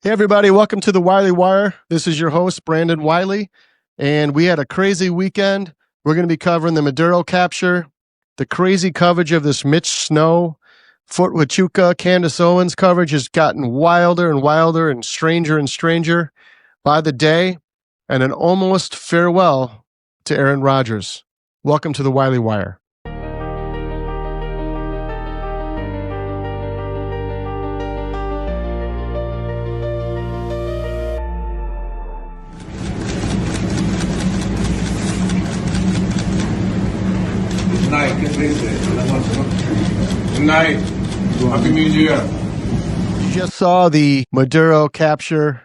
Hey, everybody, welcome to the Wiley Wire. This is your host, Brandon Wiley, and we had a crazy weekend. We're going to be covering the Maduro Capture, the crazy coverage of this Mitch Snow, Fort Huachuca, Candace Owens coverage has gotten wilder and wilder and stranger by the day, and an almost farewell to Aaron Rodgers. Welcome to the Wiley Wire. Good night. Happy New Year. You just saw the Maduro Capture,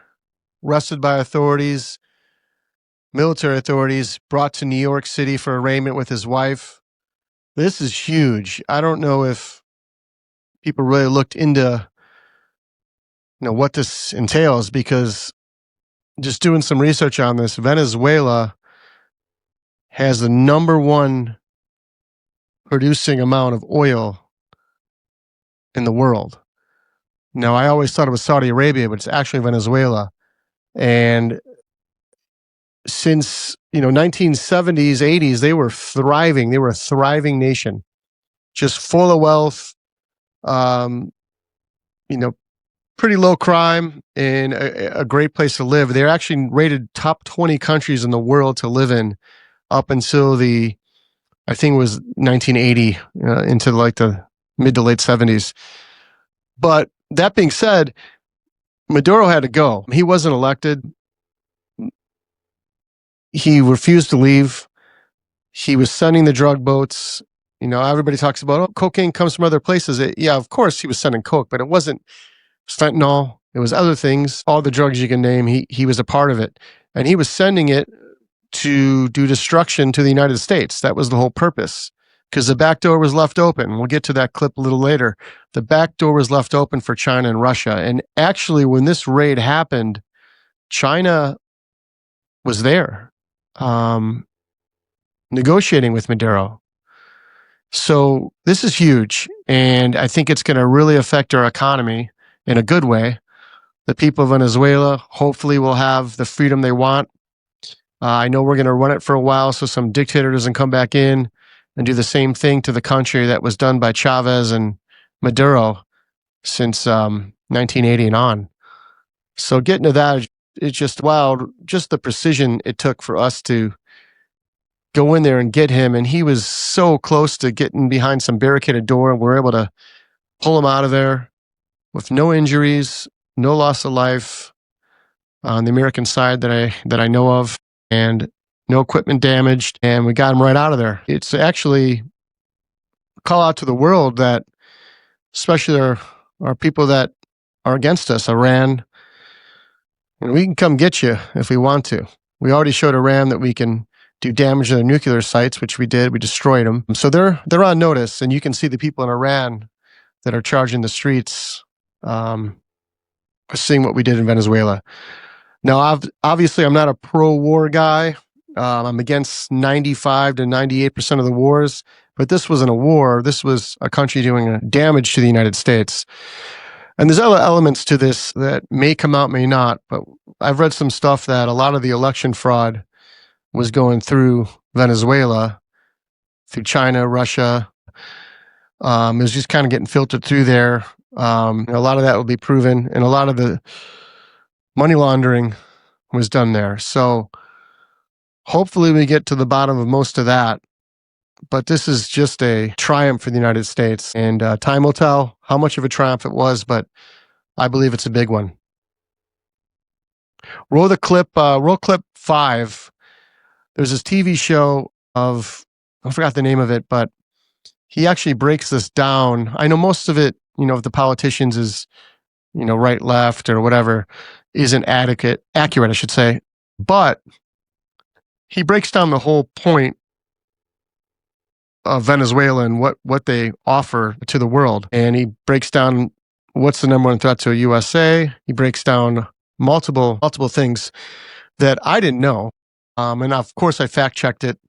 arrested by authorities, military authorities, brought to New York City for arraignment with his wife. This is huge. I don't know if people really looked into what this entails, because just doing some research on this, Venezuela has the number one producing amount of oil in the world. Now, I always thought it was Saudi Arabia, but it's actually Venezuela. And since 1970s, 80s, they were thriving. They were a thriving nation, just full of wealth, pretty low crime, and a great place to live. They're actually rated top 20 countries in the world to live in up until I think it was 1980, into like the mid to late 70s. But that being said, Maduro had to go. He wasn't elected. He refused to leave. He was sending the drug boats. Everybody talks about, cocaine comes from other places. Yeah, of course he was sending coke, but it wasn't fentanyl. It was other things, all the drugs you can name. He was a part of it. And he was sending it to do destruction to the United States. That was the whole purpose, because the back door was left open. We'll get to that clip a little later. The back door was left open for China and Russia. And actually, when this raid happened, China was there, negotiating with Maduro. So this is huge, and I think it's going to really affect our economy in a good way. The people of Venezuela hopefully will have the freedom they want. I know we're going to run it for a while so some dictator doesn't come back in and do the same thing to the country that was done by Chavez and Maduro since 1980 and on. So getting to that, it's just wild, just the precision it took for us to go in there and get him. And he was so close to getting behind some barricaded door, and we're able to pull him out of there with no injuries, no loss of life on the American side that I know of, and no equipment damaged, and we got him right out of there. It's actually a call out to the world that, especially our people that are against us, Iran, and we can come get you if we want to. We already showed Iran that we can do damage to their nuclear sites, which we did. We destroyed them. So they're on notice, and you can see the people in Iran that are charging the streets are seeing what we did in Venezuela. Now, obviously, I'm not a pro-war guy. I'm against 95 to 98% of the wars, but this wasn't a war. This was a country doing damage to the United States. And there's other elements to this that may come out, may not, but I've read some stuff that a lot of the election fraud was going through Venezuela, through China, Russia. It was just kind of getting filtered through there. A lot of that will be proven, and a lot of the money laundering was done there. So hopefully we get to the bottom of most of that. But this is just a triumph for the United States. And time will tell how much of a triumph it was, but I believe it's a big one. Roll clip 5. There's this TV show of, I forgot the name of it, but he actually breaks this down. I know most of it, of the politicians is, right, left, or whatever, isn't accurate, I should say. But he breaks down the whole point of Venezuela and what they offer to the world. And he breaks down what's the number one threat to USA. He breaks down multiple things that I didn't know. And of course, I fact checked it,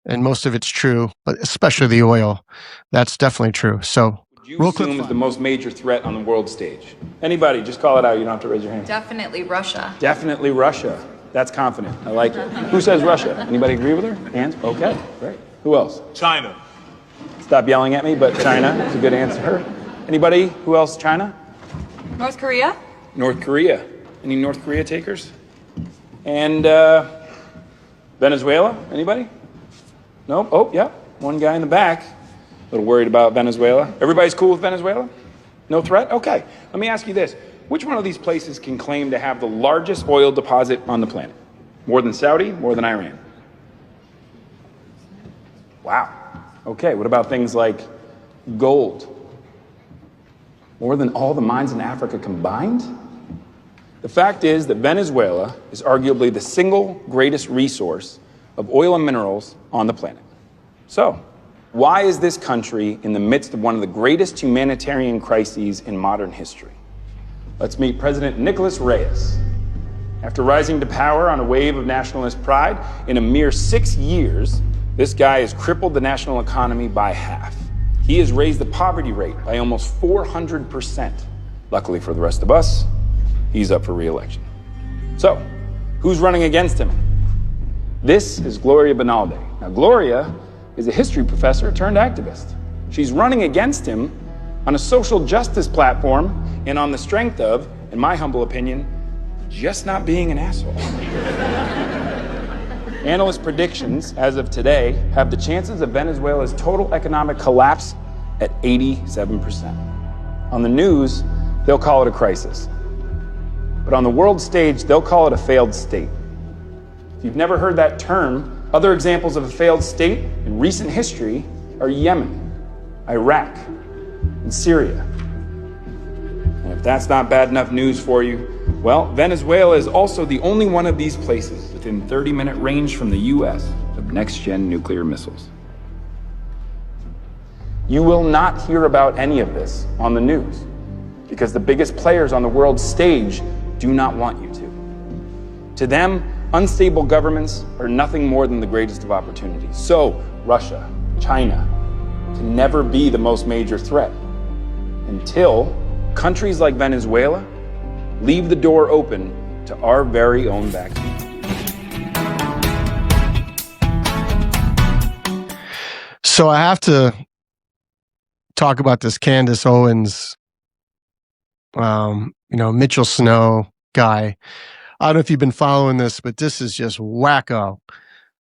and most of it's true, but especially the oil. That's definitely true. So do you Roll clip assume is five. the most major threat on the world stage? Anybody, just call it out. You don't have to raise your hand. Definitely Russia. Definitely Russia. That's confident. I like it. Who says Russia? Anybody agree with her? Hands? Okay, great. Who else? China. Stop yelling at me, but China is a good answer. Anybody? Who else? China? North Korea? North Korea. Any North Korea takers? And Venezuela? Anybody? Nope. Oh, yeah. One guy in the back. A little worried about Venezuela. Everybody's cool with Venezuela? No threat? Okay. Let me ask you this. Which one of these places can claim to have the largest oil deposit on the planet? More than Saudi? More than Iran? Wow. Okay. What about things like gold? More than all the mines in Africa combined? The fact is that Venezuela is arguably the single greatest resource of oil and minerals on the planet. So, why is this country in the midst of one of the greatest humanitarian crises in modern history? Let's meet President Nicolas Reyes. After rising to power on a wave of nationalist pride, in a mere 6 years, this guy has crippled the national economy by half. He has raised the poverty rate by almost 400%. Luckily for the rest of us, he's up for re-election. So, who's running against him? This is Gloria Bonalde. Now, Gloria is a history professor turned activist. She's running against him on a social justice platform and on the strength of, in my humble opinion, just not being an asshole. Analyst predictions, as of today, have the chances of Venezuela's total economic collapse at 87%. On the news, they'll call it a crisis. But on the world stage, they'll call it a failed state. If you've never heard that term, other examples of a failed state in recent history are Yemen, Iraq, and Syria. And if that's not bad enough news for you, well, Venezuela is also the only one of these places within 30-minute range from the US of next-gen nuclear missiles. You will not hear about any of this on the news because the biggest players on the world stage do not want you to. To them, unstable governments are nothing more than the greatest of opportunities. So, Russia, China, can never be the most major threat until countries like Venezuela leave the door open to our very own vaccine. So I have to talk about this Candace Owens, Mitchell Snow guy. I don't know if you've been following this, but this is just wacko.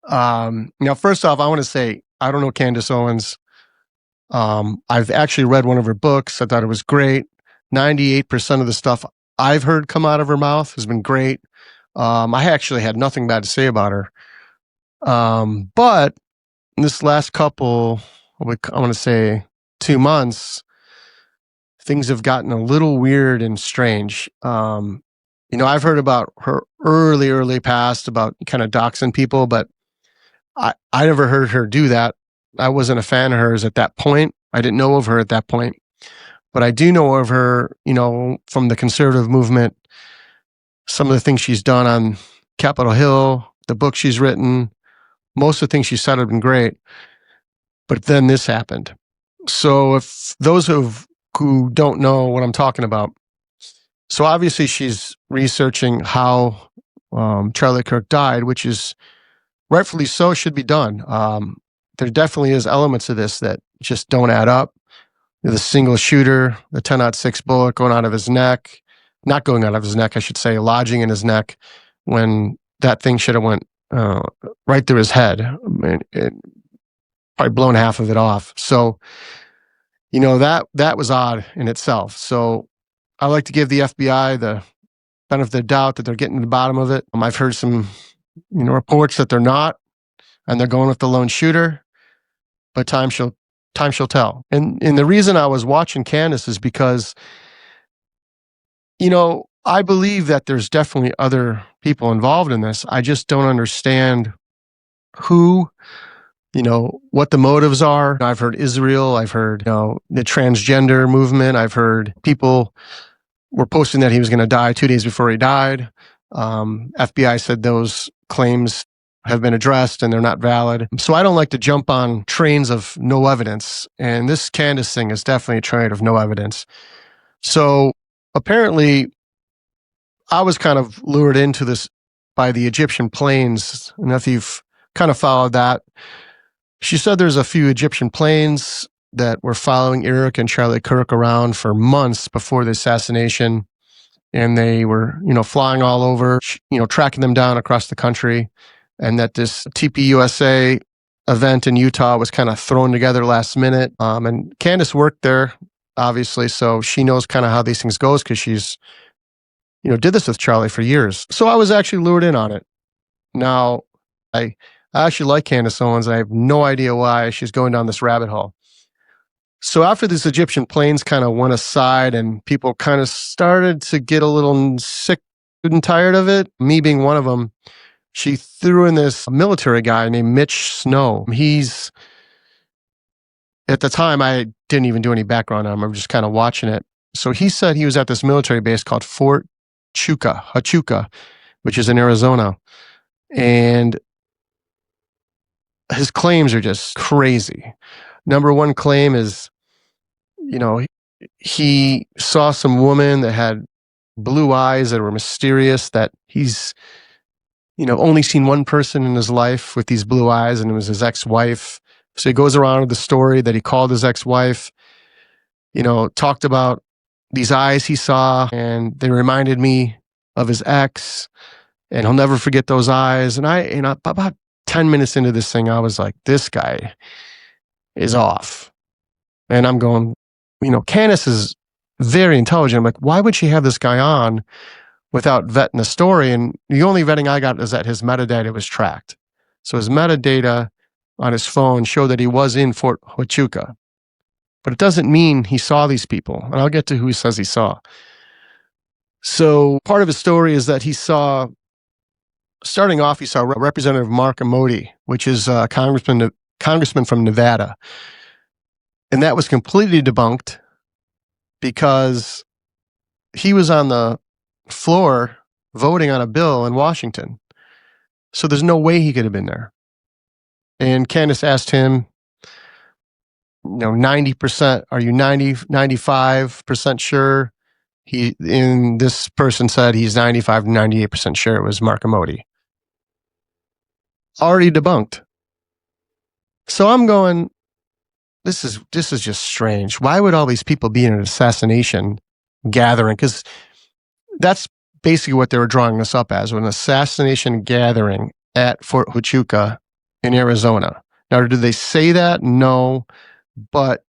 First off, I want to say, I don't know Candace Owens. I've actually read one of her books. I thought it was great. 98% of the stuff I've heard come out of her mouth has been great. I actually had nothing bad to say about her. But in this last couple, I want to say 2 months, things have gotten a little weird and strange. I've heard about her early past about kind of doxing people, but I never heard her do that. I wasn't a fan of hers at that point. I didn't know of her at that point, but I do know of her, from the conservative movement, some of the things she's done on Capitol Hill, the book she's written, most of the things she said have been great. But then this happened. So if those who don't know what I'm talking about, so obviously she's researching how Charlie Kirk died, which is rightfully so, should be done. There definitely is elements of this that just don't add up. The single shooter, the 10-06 bullet going out of his neck, not going out of his neck, I should say, lodging in his neck when that thing should have went right through his head. It probably blown half of it off. So, that was odd in itself. So I like to give the FBI the benefit of the doubt that they're getting to the bottom of it. I've heard some, reports that they're not, and they're going with the lone shooter, but time shall tell. And the reason I was watching Candace is because, I believe that there's definitely other people involved in this. I just don't understand who, what the motives are. I've heard Israel. I've heard, the transgender movement. I've heard people were posting that he was going to die 2 days before he died. FBI said those claims have been addressed and they're not valid. So I don't like to jump on trains of no evidence. And this Candace thing is definitely a train of no evidence. So apparently, I was kind of lured into this by the Egyptian planes. And if you've kind of followed that, she said there's a few Egyptian planes that were following Eric and Charlie Kirk around for months before the assassination. And they were, flying all over, tracking them down across the country. And that this TPUSA event in Utah was kind of thrown together last minute. And Candace worked there, obviously, so she knows kind of how these things goes because she's, did this with Charlie for years. So I was actually lured in on it. Now, I actually like Candace Owens. I have no idea why she's going down this rabbit hole. So after these Egyptian planes kind of went aside and people kind of started to get a little sick and tired of it, me being one of them, she threw in this military guy named Mitch Snow. At the time, I didn't even do any background on him. I'm just kind of watching it. So he said he was at this military base called Fort Huachuca, which is in Arizona. And his claims are just crazy. Number one claim is, he saw some woman that had blue eyes that were mysterious, that he's, only seen one person in his life with these blue eyes, and it was his ex-wife. So he goes around with the story that he called his ex-wife, talked about these eyes he saw, and they reminded me of his ex, and he'll never forget those eyes. And about 10 minutes into this thing, I was like, this guy is off. And I'm going, Candace is very intelligent. I'm like, why would she have this guy on without vetting the story? And the only vetting I got is that his metadata was tracked. So his metadata on his phone showed that he was in Fort Huachuca. But it doesn't mean he saw these people. And I'll get to who he says he saw. So part of his story is that starting off, he saw Representative Mark Amoti, which is a congressman from Nevada. And that was completely debunked because he was on the floor voting on a bill in Washington. So there's no way he could have been there. And Candace asked him, 90%, are you 95% sure? This person said he's 95 to 98% sure it was Mark Amoti. Already debunked. So I'm going, this is just strange. Why would all these people be in an assassination gathering? Because that's basically what they were drawing this up as, an assassination gathering at Fort Huachuca in Arizona. Now, did they say that? No, but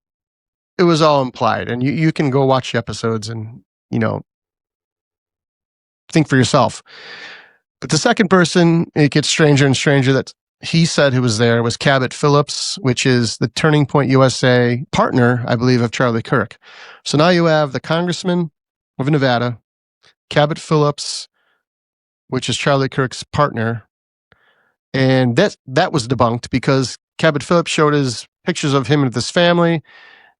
it was all implied. And you can go watch the episodes and, think for yourself. But the second person, it gets stranger and stranger, that he said who was there was Cabot Phillips, which is the Turning Point USA partner, I believe, of Charlie Kirk. So now you have the congressman of Nevada, Cabot Phillips, which is Charlie Kirk's partner. And that was debunked because Cabot Phillips showed his pictures of him and his family.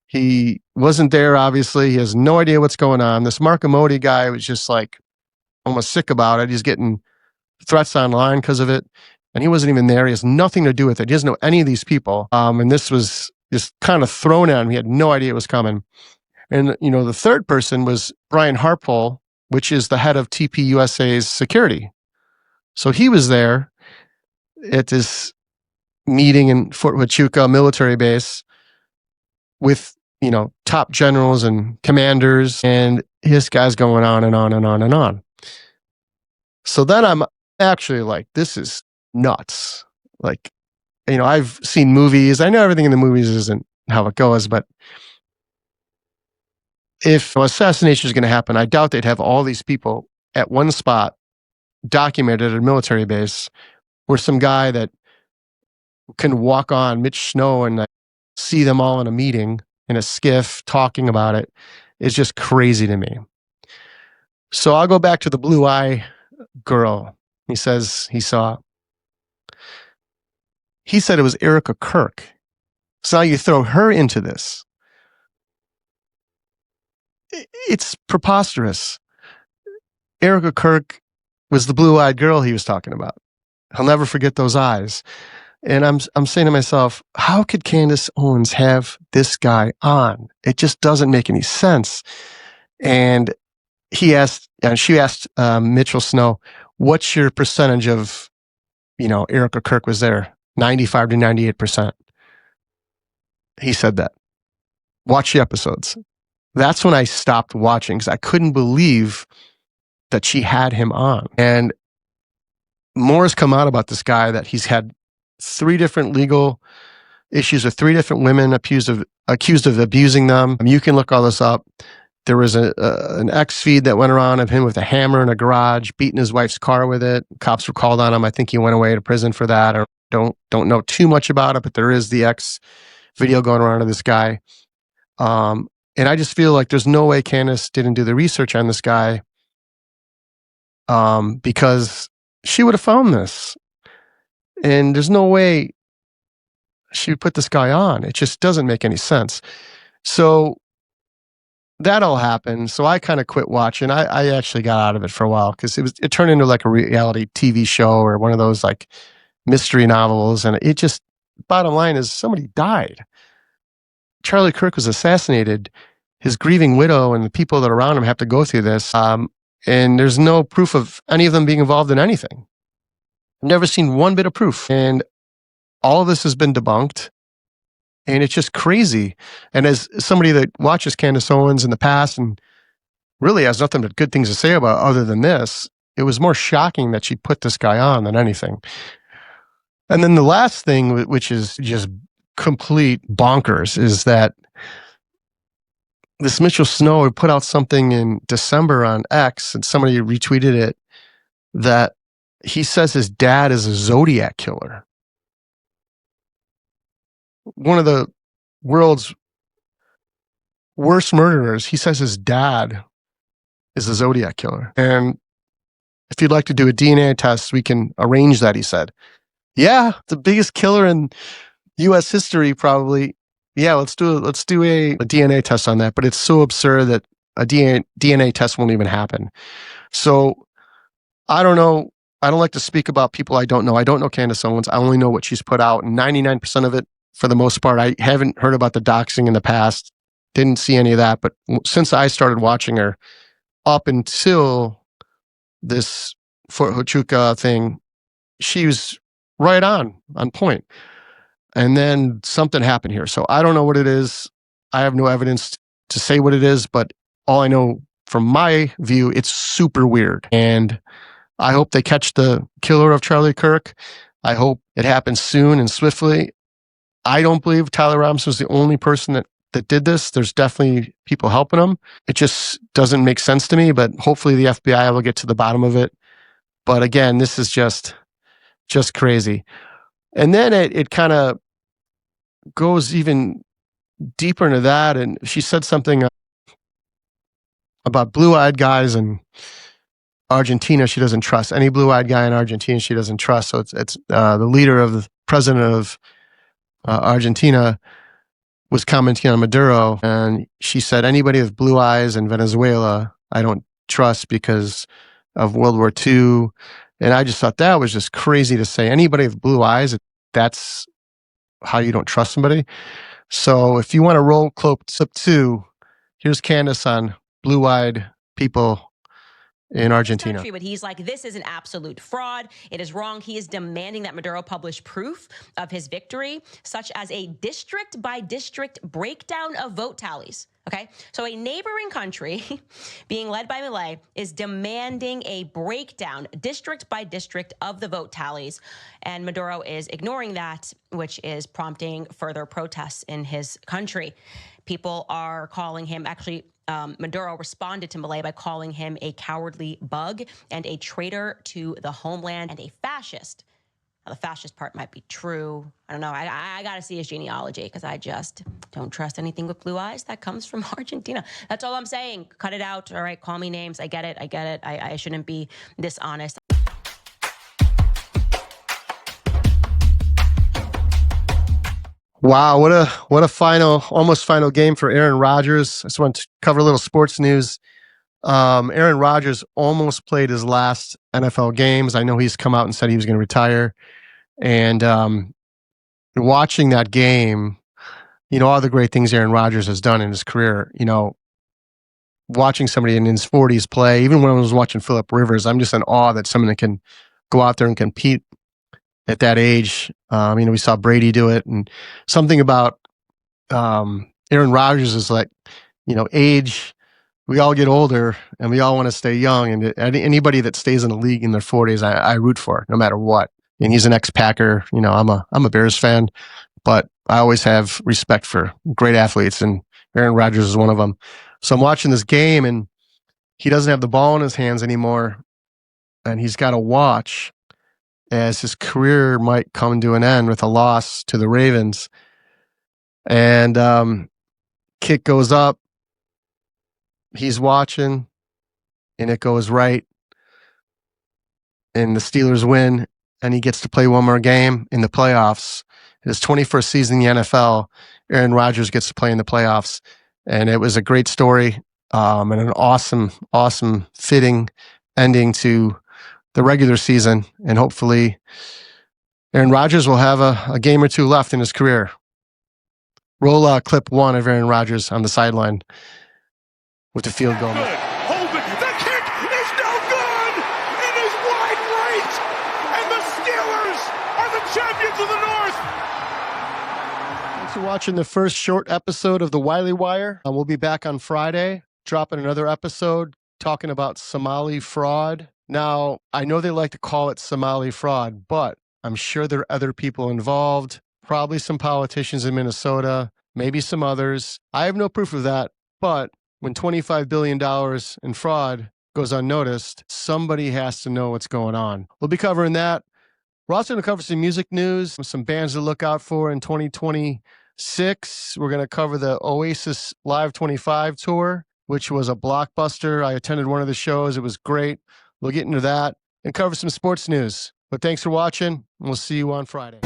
He wasn't there, obviously. He has no idea what's going on. This Mark Amoti guy was just like almost sick about it. He's getting threats online because of it. And he wasn't even there. He has nothing to do with it. He doesn't know any of these people. And this was just kind of thrown at him. He had no idea it was coming. And, the third person was Brian Harpole, which is the head of TPUSA's security. So he was there at this meeting in Fort Huachuca military base with, top generals and commanders, and his guy's going on and on and on and on. So then I'm actually like, this is nuts. Like, I've seen movies. I know everything in the movies isn't how it goes, but if an assassination is going to happen, I doubt they'd have all these people at one spot documented at a military base where some guy that can walk on Mitch Snow and see them all in a meeting in a skiff talking about it is just crazy to me. So I'll go back to the blue eye girl. He says he saw. He said it was Erica Kirk. So now you throw her into this. It's preposterous. Erica Kirk was the blue-eyed girl he was talking about. He'll never forget those eyes. And I'm saying to myself, how could Candace Owens have this guy on? It just doesn't make any sense. And she asked Mitchell Snow, what's your percentage of, Erica Kirk was there? 95 to 98%. He said that. Watch the episodes. That's when I stopped watching because I couldn't believe that she had him on. And more has come out about this guy, that he's had 3 different legal issues with 3 different women accused of abusing them. You can look all this up. There was an X feed that went around of him with a hammer in a garage, beating his wife's car with it. Cops were called on him. I think he went away to prison for that. I don't know too much about it, but there is the X video going around of this guy. And I just feel like there's no way Candace didn't do the research on this guy, because she would have found this. And there's no way she would put this guy on. It just doesn't make any sense. So that all happened. So I kind of quit watching. I actually got out of it for a while because it turned into like a reality TV show or one of those like mystery novels. And it just, bottom line is, somebody died. Charlie Kirk was assassinated. His grieving widow and the people that are around him have to go through this. And there's no proof of any of them being involved in anything. I've never seen one bit of proof. And all of this has been debunked. And it's just crazy. And as somebody that watches Candace Owens in the past and really has nothing but good things to say about other than this, it was more shocking that she put this guy on than anything. And then the last thing, which is just complete bonkers, is that this Mitchell Snow put out something in December on X, and somebody retweeted it, that he says his dad is a Zodiac killer. One of the world's worst murderers. He says his dad is a Zodiac killer. And if you'd like to do a DNA test, we can arrange that, he said. Yeah, the biggest killer in U.S. history, probably. Yeah, let's do a DNA test on that. But it's so absurd that a DNA test won't even happen. So I don't know. I don't like to speak about people I don't know. I don't know Candace Owens. I only know what she's put out. And 99% of it, for the most part, I haven't heard about the doxing in the past. Didn't see any of that. But since I started watching her, up until this Fort Huachuca thing, she was right on point. And then something happened here. So I don't know what it is. I have no evidence to say what it is, but all I know from my view, it's super weird. And I hope they catch the killer of Charlie Kirk. I hope it happens soon and swiftly. I don't believe Tyler Robinson was the only person that did this. There's definitely people helping him. It just doesn't make sense to me, but hopefully the FBI will get to the bottom of it. But again, this is just crazy. And then it kind of goes even deeper into that. And she said something about blue-eyed guys in Argentina. She doesn't trust any blue-eyed guy in Argentina. She doesn't trust. So it's the leader of the president of Argentina was commenting on Maduro, and she said, anybody with blue eyes in Venezuela, I don't trust because of World War II. And I just thought that was just crazy to say. Anybody with blue eyes, that's how you don't trust somebody. So if you want to roll Clip 2, here's Candace on blue-eyed people in Argentina. Country, but he's like, this is an absolute fraud. It is wrong. He is demanding that Maduro publish proof of his victory, such as a district-by-district breakdown of vote tallies. Okay, so a neighboring country being led by Milei is demanding a breakdown district by district of the vote tallies. And Maduro is ignoring that, which is prompting further protests in his country. People are calling him, actually, Maduro responded to Milei by calling him a cowardly bug and a traitor to the homeland and a fascist. Now, the fascist part might be true. I don't know. I got to see his genealogy because I just don't trust anything with blue eyes that comes from Argentina. That's all I'm saying. Cut it out. All right, call me names. I get it. I shouldn't be dishonest. Wow, what a almost final game for Aaron Rodgers. I just want to cover a little sports news. Aaron Rodgers almost played his last NFL games. I know he's come out and said he was going to retire. And watching that game, all the great things Aaron Rodgers has done in his career, watching somebody in his 40s play, even when I was watching Phillip Rivers, I'm just in awe that someone that can go out there and compete at that age. We saw Brady do it, and something about Aaron Rodgers is like, age. We all get older, and we all want to stay young. And anybody that stays in the league in their 40s, I root for, no matter what. And he's an ex-Packer. I'm a Bears fan, but I always have respect for great athletes, and Aaron Rodgers is one of them. So I'm watching this game, and he doesn't have the ball in his hands anymore, and he's got to watch as his career might come to an end with a loss to the Ravens. And kick goes up. He's watching, and it goes right, and the Steelers win, and he gets to play one more game in the playoffs. His 21st season in the NFL, Aaron Rodgers gets to play in the playoffs, and it was a great story and an awesome, fitting ending to the regular season, and hopefully Aaron Rodgers will have a game or two left in his career. Roll clip 1 of Aaron Rodgers on the sideline with the field goal. Hold it. The kick is no good. It is wide right. And the Steelers are the champions of the North. Thanks for watching the first short episode of the Wiley Wire. We'll be back on Friday, dropping another episode talking about Somali fraud. Now, I know they like to call it Somali fraud, but I'm sure there are other people involved, probably some politicians in Minnesota, maybe some others. I have no proof of that, but when $25 billion in fraud goes unnoticed, somebody has to know what's going on. We'll be covering that. We're also going to cover some music news, some bands to look out for in 2026. We're going to cover the Oasis Live 25 tour, which was a blockbuster. I attended one of the shows. It was great. We'll get into that and cover some sports news. But thanks for watching, and we'll see you on Friday.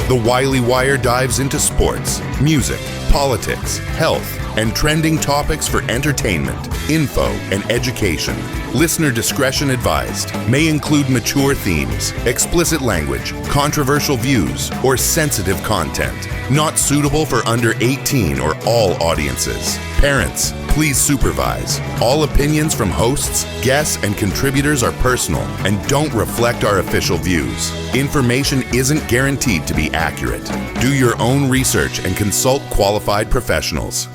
The Wiley Wire dives into sports, music, politics, health, and trending topics for entertainment, info, and education. Listener discretion advised. May include mature themes, explicit language, controversial views, or sensitive content. Not suitable for under 18 or all audiences. Parents, please supervise. All opinions from hosts, guests, and contributors are personal and don't reflect our official views. Information isn't guaranteed to be accurate. Do your own research and consult qualified professionals.